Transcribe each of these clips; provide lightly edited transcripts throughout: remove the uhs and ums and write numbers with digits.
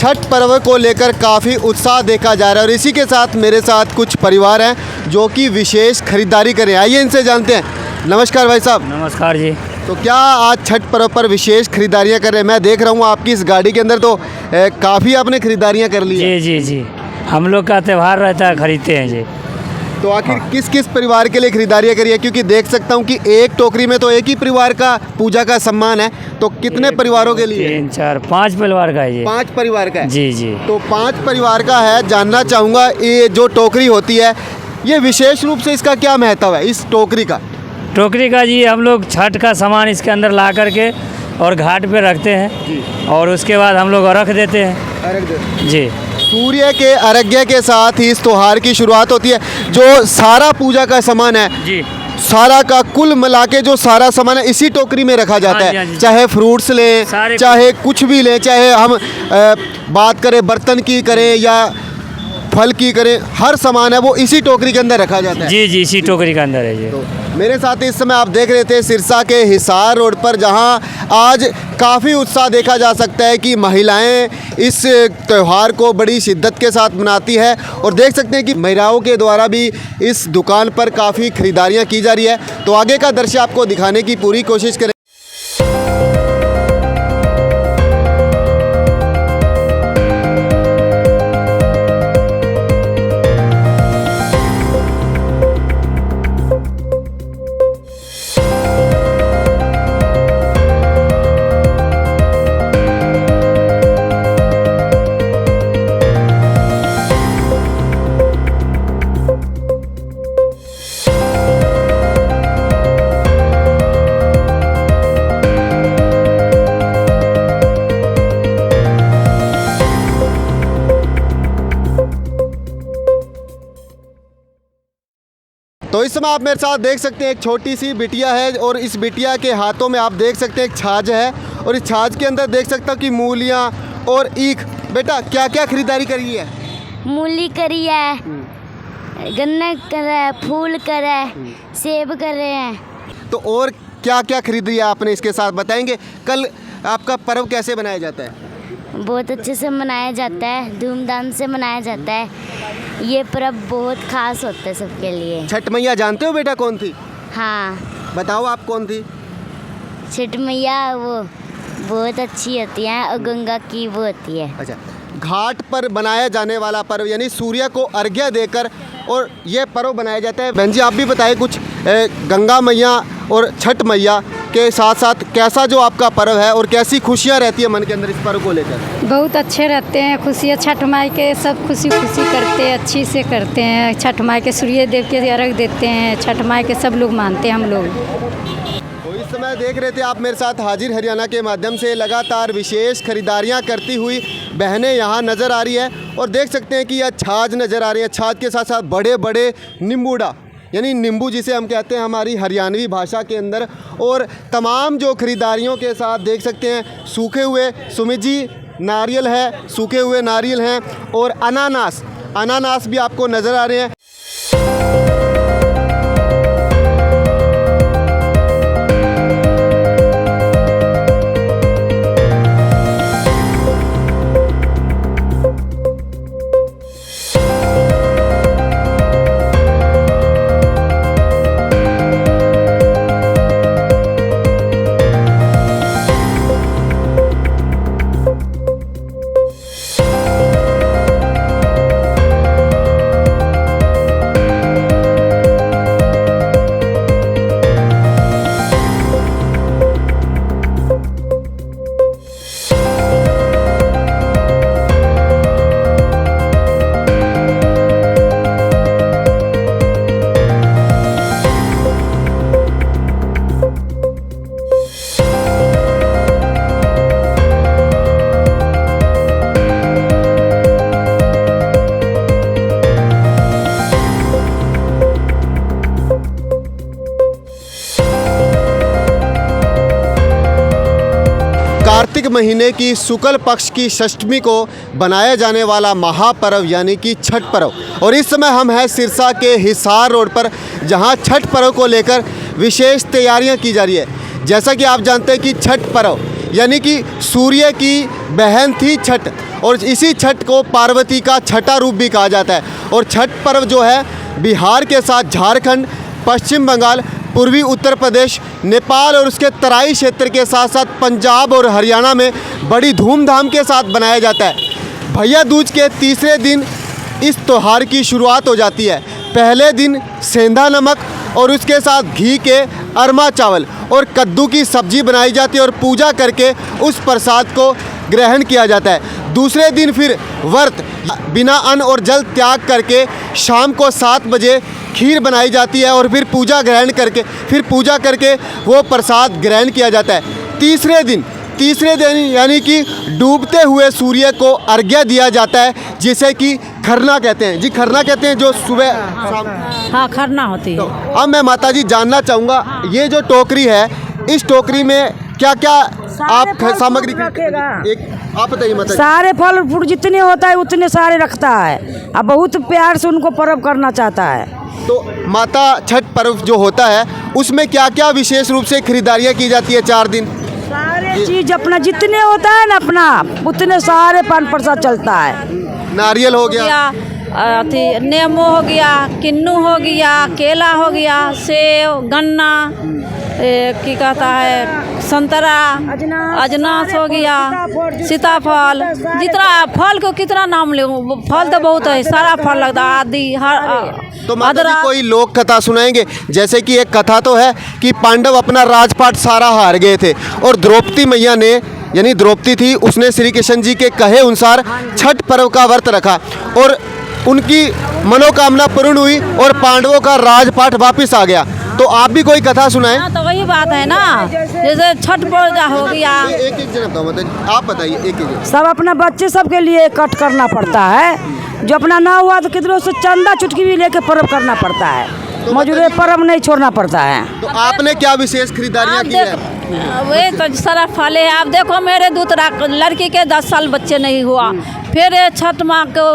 छठ पर्व को लेकर काफ़ी उत्साह देखा जा रहा है और इसी के साथ मेरे साथ कुछ परिवार हैं जो कि विशेष खरीदारी करें। आइए इनसे जानते हैं। नमस्कार भाई साहब। नमस्कार जी। तो क्या आज छठ पर्व पर विशेष खरीदारियां कर रहे हैं? मैं देख रहा हूँ आपकी इस गाड़ी के अंदर तो काफ़ी आपने खरीदारियां कर ली है। जी जी जी, हम लोग का त्यौहार रहता है, खरीदते हैं जी। तो आखिर किस किस परिवार के लिए खरीदारियां करी है? क्योंकि देख सकता हूं कि एक टोकरी में तो एक ही परिवार का पूजा का सम्मान है, तो कितने परिवारों के लिए? 3 4 5 परिवार का है जी। 5 परिवार का है। जी जी। तो 5 परिवार का है। जानना चाहूँगा ये जो टोकरी होती है ये विशेष रूप से इसका क्या महत्व है इस टोकरी का? टोकरी का जी हम लोग छठ का सामान इसके अंदर ला करके और घाट पे रखते हैं और उसके बाद हम लोग रख देते हैं जी। सूर्य के अर्घ्य के साथ ही इस त्योहार की शुरुआत होती है। जो सारा पूजा का सामान है जी, सारा का कुल मिला के जो सारा सामान है इसी टोकरी में रखा जाता हाँ है। जी। चाहे फ्रूट्स लें, चाहे कुछ भी लें, चाहे हम बात करें बर्तन की करें या फल की करें, हर सामान है वो इसी टोकरी के अंदर रखा जाता है। जी जी, इसी टोकरी के अंदर है जी। तो मेरे साथ इस समय आप देख रहे थे सिरसा के हिसार रोड पर, जहां आज काफ़ी उत्साह देखा जा सकता है कि महिलाएं इस त्यौहार को बड़ी शिद्दत के साथ मनाती है और देख सकते हैं कि महिलाओं के द्वारा भी इस दुकान पर काफ़ी खरीदारियां की जा रही है। तो आगे का दृश्य आपको दिखाने की पूरी कोशिश करें। तो इस समय आप मेरे साथ देख सकते हैं एक छोटी सी बिटिया है और इस बिटिया के हाथों में आप देख सकते हैं एक छाछ है और इस छाछ के अंदर देख सकता हूँ कि मूलियाँ और ईख। बेटा क्या क्या खरीदारी करी है? मूली करी है, गन्ना कर है, फूल कर है, सेब कर रहे हैं। तो और क्या क्या खरीद लिया आपने इसके साथ बताएंगे? कल आपका पर्व कैसे बनाया जाता है? बहुत अच्छे से मनाया जाता है, धूमधाम से मनाया जाता है। ये पर्व बहुत खास होता है सबके लिए। छठ मैया जानते हो बेटा कौन थी? हाँ, बताओ आप कौन थी? छठ मैया वो बहुत अच्छी होती हैं और गंगा की वो होती है। अच्छा, घाट पर बनाया जाने वाला पर्व यानी सूर्य को अर्घ्य देकर और ये पर्व बनाया जाता है। बहन जी आप भी बताएं कुछ, गंगा मैया और छठ मैया के साथ साथ कैसा जो आपका पर्व है और कैसी खुशियाँ रहती है मन के अंदर इस पर्व को लेकर? बहुत अच्छे रहते हैं, खुशियाँ छठ माई के सब खुशी खुशी करते हैं, अच्छी से करते हैं। छठ माई के सूर्य देव के अर्घ देते हैं, छठ माई के सब लोग मानते हैं हम लोग। तो इस समय देख रहे थे आप मेरे साथ हाजिर हरियाणा के माध्यम से लगातार विशेष खरीदारियां करती हुई बहनें यहाँ नज़र आ रही है और देख सकते हैं कि यह छाछ नज़र आ रही है। छाछ के साथ साथ बड़े बड़े नींबूड़ा यानी नींबू जिसे हम कहते हैं हमारी हरियाणवी भाषा के अंदर, और तमाम जो खरीदारियों के साथ देख सकते हैं सूखे हुए सुमित जी नारियल है, सूखे हुए नारियल हैं और अनानास भी आपको नज़र आ रहे हैं। कार्तिक महीने की शुक्ल पक्ष की षष्ठी को बनाया जाने वाला महापर्व यानी कि छठ पर्व। और इस समय हम हैं सिरसा के हिसार रोड पर, जहां छठ पर्व को लेकर विशेष तैयारियां की जा रही है। जैसा कि आप जानते हैं कि छठ पर्व यानी कि सूर्य की बहन थी छठ, और इसी छठ को पार्वती का छठा रूप भी कहा जाता है। और छठ पर्व जो है बिहार के साथ झारखंड, पश्चिम बंगाल, पूर्वी उत्तर प्रदेश, नेपाल और उसके तराई क्षेत्र के साथ साथ पंजाब और हरियाणा में बड़ी धूमधाम के साथ बनाया जाता है। भैया दूज के तीसरे दिन इस त्यौहार की शुरुआत हो जाती है। पहले दिन सेंधा नमक और उसके साथ घी के अरमा चावल और कद्दू की सब्जी बनाई जाती है और पूजा करके उस प्रसाद को ग्रहण किया जाता है। दूसरे दिन फिर व्रत बिना अन्न और जल त्याग करके शाम को 7 बजे खीर बनाई जाती है और फिर पूजा करके वो प्रसाद ग्रहण किया जाता है। तीसरे दिन यानी कि डूबते हुए सूर्य को अर्घ्य दिया जाता है, जिसे कि खरना कहते हैं। जी खरना कहते हैं जो सुबह शाम। हाँ, खरना होती है। तो अब मैं माताजी जानना चाहूँगा, ये जो टोकरी है, इस टोकरी में क्या क्या आप सामग्री एक आप बताइए माताजी। सारे फल फ्रूट जितने होता है उतने सारे रखता है, अब बहुत प्यार से उनको पर्व करना चाहता है। तो माता छठ पर्व जो होता है उसमें क्या क्या विशेष रूप से खरीदारियाँ की जाती है 4 दिन? सारे चीज अपना जितने होता है ना अपना उतने सारे पान प्रसाद चलता है। नारियल हो गया, अथी नेमो हो गया, किन्नू हो गया, केला हो गया, सेब, गन्ना, की कहता है संतरा, अजनास हो गया, सीताफल, जितना फल को कितना नाम ले, फल तो बहुत है, सारा फल लगता है आदि हर। तो माता कोई लोक कथा सुनाएंगे? जैसे कि एक कथा तो है कि पांडव अपना राजपाट सारा हार गए थे और द्रौपदी मैया ने, यानी द्रौपदी थी, उसने श्री कृष्ण जी के कहे अनुसार छठ पर्व का व्रत रखा और उनकी मनोकामना पूर्ण हुई और पांडवों का राजपाट वापस आ गया। तो आप भी कोई कथा सुनाएं। तो वही बात है ना, जैसे छठ पूजा हो गया। एक जन बताओ, मतलब आप बताइए एक जन। सब अपना बच्चे सब के लिए कट करना पड़ता है, जो अपना ना हुआ तो कितनों से चंदा चुटकी भी लेके पर्व करना पड़ता है, मौजूदा पर्व नहीं छोड़ना पड़ता है। तो आपने क्या विशेष खरीदारियाँ की है? वे तो सारा फल है। आप देखो मेरे दूसरा लड़की के 10 साल बच्चे नहीं हुआ, फिर छठ माँ को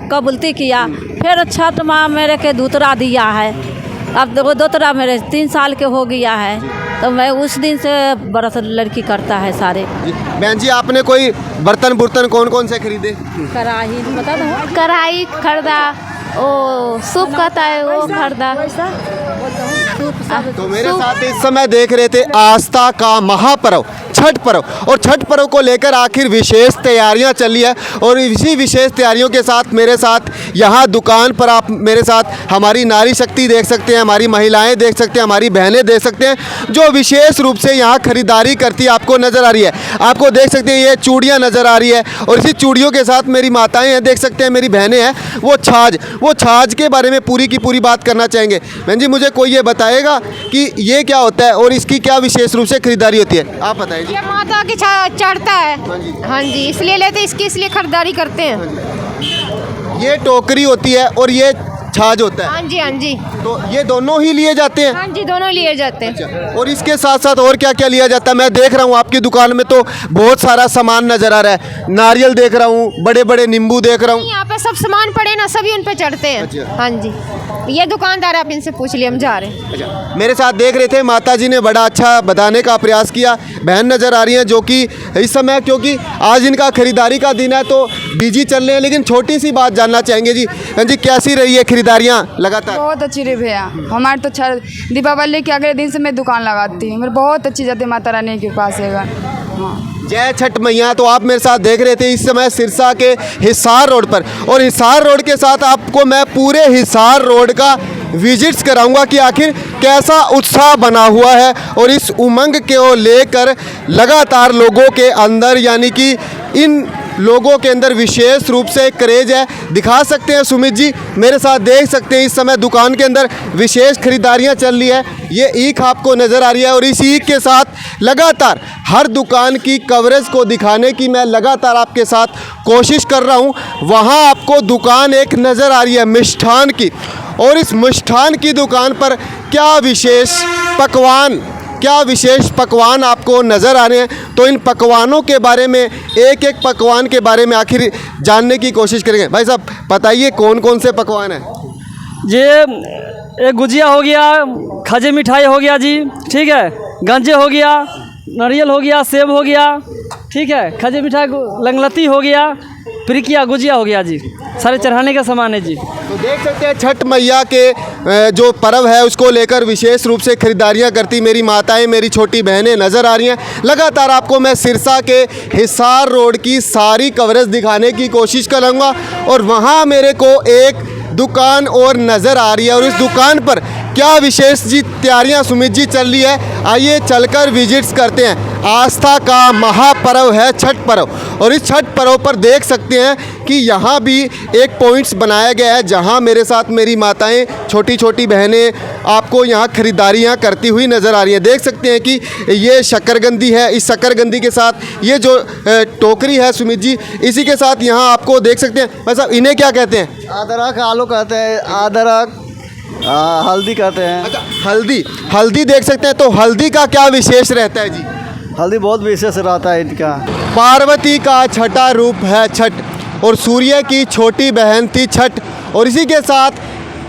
कबूलती किया, फिर छठ माँ मेरे के दूतरा दिया है। अब वो दूतरा मेरे 3 साल के हो गया है, तो मैं उस दिन से बरस लड़की करता है सारे। बहन जी आपने कोई बर्तन कौन कौन से खरीदे? कढ़ाई बता दो। कढ़ाई खरीदा, ओ सूप कहता है वो खरीदा। तो मेरे साथ इस समय देख रहे थे आस्था का महापर्व छठ पर्व, और छठ पर्व को लेकर आखिर विशेष तैयारियां चल रही है। और इसी विशेष तैयारियों के साथ मेरे साथ यहाँ दुकान पर आप मेरे साथ हमारी नारी शक्ति देख सकते हैं, हमारी महिलाएं देख सकते हैं, हमारी बहनें देख सकते हैं, जो विशेष रूप से यहाँ खरीदारी करती आपको नज़र आ रही है। आपको देख सकते हैं ये चूड़ियाँ नज़र आ रही है, और इसी चूड़ियों के साथ मेरी माताएँ हैं, देख सकते हैं मेरी बहनें हैं। वो छाछ के बारे में पूरी की पूरी बात करना चाहेंगे। बहन जी मुझे कोई ये बताएगा कि ये क्या होता है और इसकी क्या विशेष रूप से खरीदारी होती है? आप बताइए। ये माता की चढ़ता है। हाँ जी, इसलिए लेते, इसलिए खरीदारी करते हैं। ये टोकरी होती है और ये छाछ होता है। हाँ जी, हाँ जी। तो ये दोनों ही लिए जाते हैं? हाँ जी, दोनों लिए जाते हैं। अच्छा, और इसके साथ साथ और क्या क्या लिया जाता है? मैं देख रहा हूँ आपकी दुकान में तो बहुत सारा सामान नजर आ रहा है। नारियल देख रहा हूँ, बड़े बड़े नींबू देख रहा हूँ। यहाँ पे सब सामान पड़े ना, सभी उन पे चढ़ते हैं। अच्छा। हाँ जी, ये दुकानदार, आप इनसे पूछ लिए, हम जा रहे हैं। अच्छा, मेरे साथ देख रहे थे माता जी ने बड़ा अच्छा बताने का प्रयास किया। बहन नज़र आ रही हैं जो कि इस समय, क्योंकि आज इनका खरीदारी का दिन है तो बिजी चल रहे हैं, लेकिन छोटी सी बात जानना चाहेंगे जी। बहन जी कैसी रही है खरीदारियाँ लगातार? बहुत अच्छी रही भैया, हमारे तो दीपावली के अगले दिन से मैं दुकान लगाती हूँ, मेरे बहुत अच्छी जाती है माता रानी के पास है। हाँ, जय छठ मैया। तो आप मेरे साथ देख रहे थे इस समय सिरसा के हिसार रोड पर, और हिसार रोड के साथ आपको मैं पूरे हिसार रोड का विजिट्स कराऊंगा कि आखिर कैसा उत्साह बना हुआ है, और इस उमंग को लेकर लगातार लोगों के अंदर, यानी कि इन लोगों के अंदर विशेष रूप से क्रेज है। दिखा सकते हैं सुमित जी, मेरे साथ देख सकते हैं इस समय दुकान के अंदर विशेष खरीदारियां चल रही है। ये ईख आपको नज़र आ रही है, और इस ईख के साथ लगातार हर दुकान की कवरेज को दिखाने की मैं लगातार आपके साथ कोशिश कर रहा हूँ। वहाँ आपको दुकान एक नज़र आ रही है मिष्ठान की, और इस मिष्ठान की दुकान पर क्या विशेष पकवान आपको नज़र आ रहे हैं। तो इन पकवानों के बारे में, एक एक पकवान के बारे में आखिर जानने की कोशिश करेंगे। भाई साहब बताइए कौन कौन से पकवान हैं? ये एक गुजिया हो गया, खजे मिठाई हो गया जी, ठीक है, गंजे हो गया, नारियल हो गया, सेब हो गया, ठीक है, खजे मीठा लंगलती हो गया, पिरिकिया गुजिया हो गया जी, सारे चढ़ाने का सामान है जी। तो देख सकते हैं छठ मैया के जो पर्व है उसको लेकर विशेष रूप से खरीदारियां करती मेरी माताएं, मेरी छोटी बहनें नज़र आ रही हैं। लगातार आपको मैं सिरसा के हिसार रोड की सारी कवरेज दिखाने की कोशिश करूँगा और वहाँ मेरे को एक दुकान और नज़र आ रही है और इस दुकान पर क्या विशेष जी तैयारियां सुमित जी चल रही है, आइए चलकर विजिट्स करते हैं। आस्था का महापर्व है छठ पर्व और इस छठ पर्व पर देख सकते हैं कि यहाँ भी एक पॉइंट्स बनाया गया है जहाँ मेरे साथ मेरी माताएं, छोटी छोटी बहनें आपको यहाँ खरीदारियाँ करती हुई नज़र आ रही हैं। देख सकते हैं कि ये शक्करकंदी है, इस शक्करकंदी के साथ ये जो टोकरी है सुमित जी, इसी के साथ यहाँ आपको देख सकते हैं। भाई साहब इन्हें क्या कहते हैं? अदरक आलू कहते हैं, अदरक हल्दी कहते हैं। अच्छा, हल्दी देख सकते हैं। तो हल्दी का क्या विशेष रहता है जी? हल्दी बहुत विशेष रहता है इनका। पार्वती का छठा रूप है छठ और सूर्य की छोटी बहन थी छठ और इसी के साथ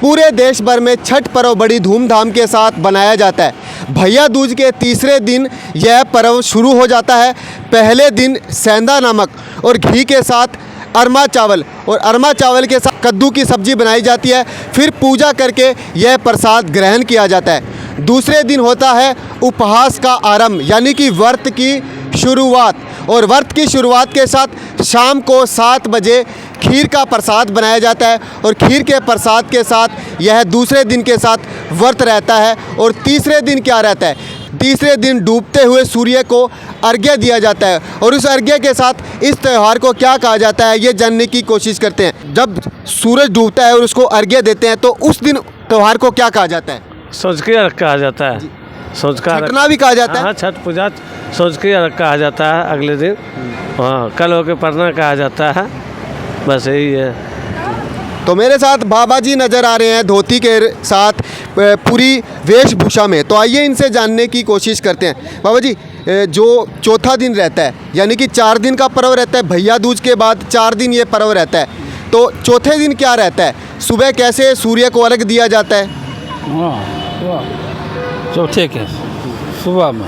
पूरे देश भर में छठ पर्व बड़ी धूमधाम के साथ बनाया जाता है। भैया दूज के तीसरे दिन यह पर्व शुरू हो जाता है। पहले दिन सेंधा नमक और घी के साथ अरमा चावल और अरमा चावल के साथ कद्दू की सब्ज़ी बनाई जाती है। फिर पूजा करके यह प्रसाद ग्रहण किया जाता है। दूसरे दिन होता है उपवास का आरंभ यानी कि व्रत की शुरुआत और व्रत की शुरुआत के साथ शाम को 7 बजे खीर का प्रसाद बनाया जाता है और खीर के प्रसाद के साथ यह दूसरे दिन के साथ व्रत रहता है। और तीसरे दिन क्या रहता है? तीसरे दिन डूबते हुए सूर्य को अर्घ्य दिया जाता है और उस अर्घ्य के साथ इस त्यौहार को क्या कहा जाता है ये जानने की कोशिश करते हैं। जब सूरज डूबता है और उसको अर्घ्य देते हैं तो उस दिन त्यौहार को क्या कहा जाता है? सोच के अर्घ कहा जाता है, सोच का छठना भी कहा जाता है। हाँ, छठ पूजा सोच के अर्घ कहा जाता है। अगले दिन हाँ कल होके पढ़ना कहा जाता है, बस यही है। तो मेरे साथ बाबा जी नज़र आ रहे हैं धोती के साथ पूरी वेशभूषा में, तो आइए इनसे जानने की कोशिश करते हैं। बाबा जी जो चौथा दिन रहता है यानी कि 4 दिन का पर्व रहता है, भैया दूज के बाद 4 दिन ये पर्व रहता है, तो चौथे दिन क्या रहता है? सुबह कैसे सूर्य को अर्घ दिया जाता है? चौथे के सुबह में।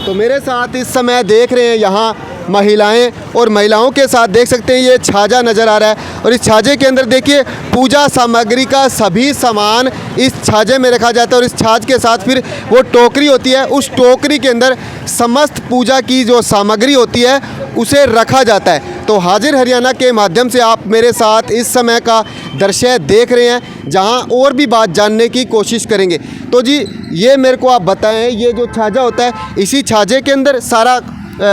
तो मेरे साथ इस समय देख रहे हैं यहाँ महिलाएं और महिलाओं के साथ देख सकते हैं ये छाजा नज़र आ रहा है और इस छाजे के अंदर देखिए पूजा सामग्री का सभी सामान इस छाजे में रखा जाता है और इस छाज के साथ फिर वो टोकरी होती है, उस टोकरी के अंदर समस्त पूजा की जो सामग्री होती है उसे रखा जाता है। तो हाजिर हरियाणा के माध्यम से आप मेरे साथ इस समय का दृश्य देख रहे हैं जहां और भी बात जानने की कोशिश करेंगे। तो जी ये मेरे को आप बताएं, ये जो छाजा होता है इसी छाजे के अंदर सारा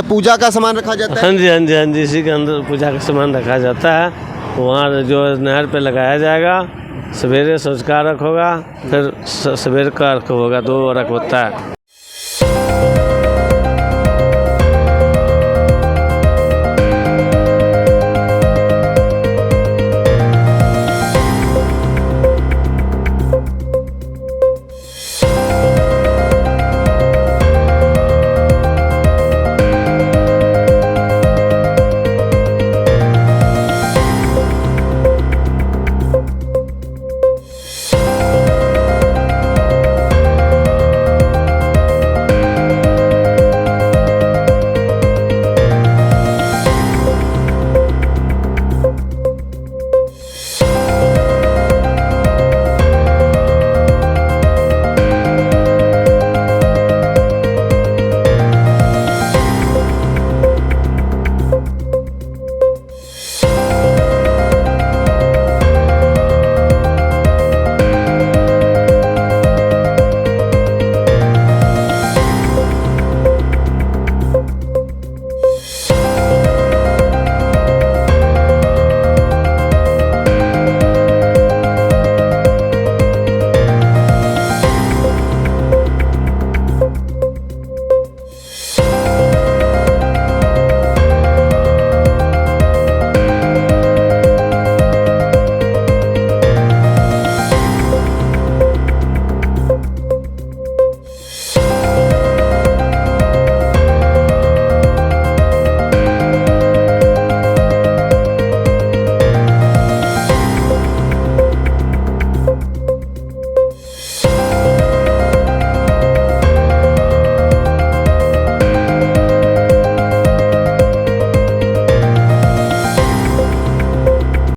पूजा का सामान रखा जाता है? हाँ जी, हाँ जी, हाँ जी, इसी के अंदर पूजा का सामान रखा जाता है। वहाँ जो नहर पे लगाया जाएगा, सवेरे सोच का अर्घ होगा, फिर सवेरे का अर्घ होगा, 2 अर्घ होता है।